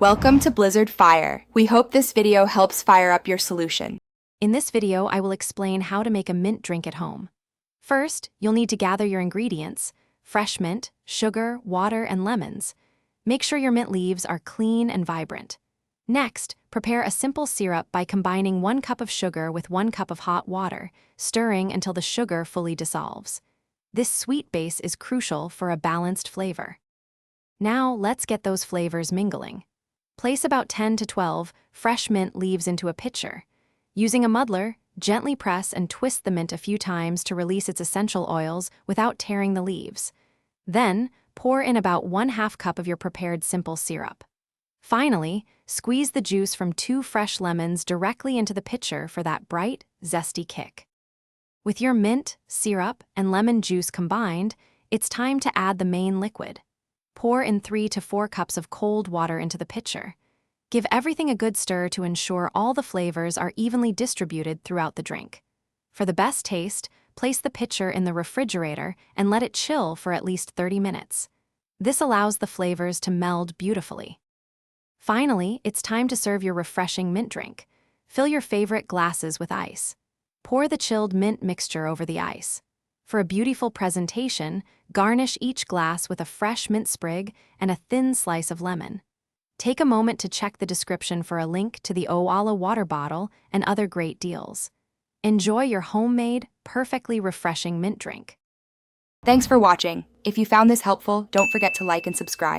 Welcome to Blizzard Fire. We hope this video helps fire up your solution. In this video, I will explain how to make a mint drink at home. First, you'll need to gather your ingredients: fresh mint, sugar, water, and lemons. Make sure your mint leaves are clean and vibrant. Next, prepare a simple syrup by combining 1 cup of sugar with 1 cup of hot water, stirring until the sugar fully dissolves. This sweet base is crucial for a balanced flavor. Now, let's get those flavors mingling. Place about 10 to 12 fresh mint leaves into a pitcher. Using a muddler, gently press and twist the mint a few times to release its essential oils without tearing the leaves. Then, pour in about 1/2 cup of your prepared simple syrup. Finally, squeeze the juice from 2 fresh lemons directly into the pitcher for that bright, zesty kick. With your mint, syrup, and lemon juice combined, it's time to add the main liquid. Pour in 3 to 4 cups of cold water into the pitcher. Give everything a good stir to ensure all the flavors are evenly distributed throughout the drink. For the best taste, place the pitcher in the refrigerator and let it chill for at least 30 minutes. This allows the flavors to meld beautifully. Finally, it's time to serve your refreshing mint drink. Fill your favorite glasses with ice. Pour the chilled mint mixture over the ice. For a beautiful presentation, garnish each glass with a fresh mint sprig and a thin slice of lemon. Take a moment to check the description for a link to the Owala water bottle and other great deals. Enjoy your homemade, perfectly refreshing mint drink. Thanks for watching. If you found this helpful, don't forget to like and subscribe.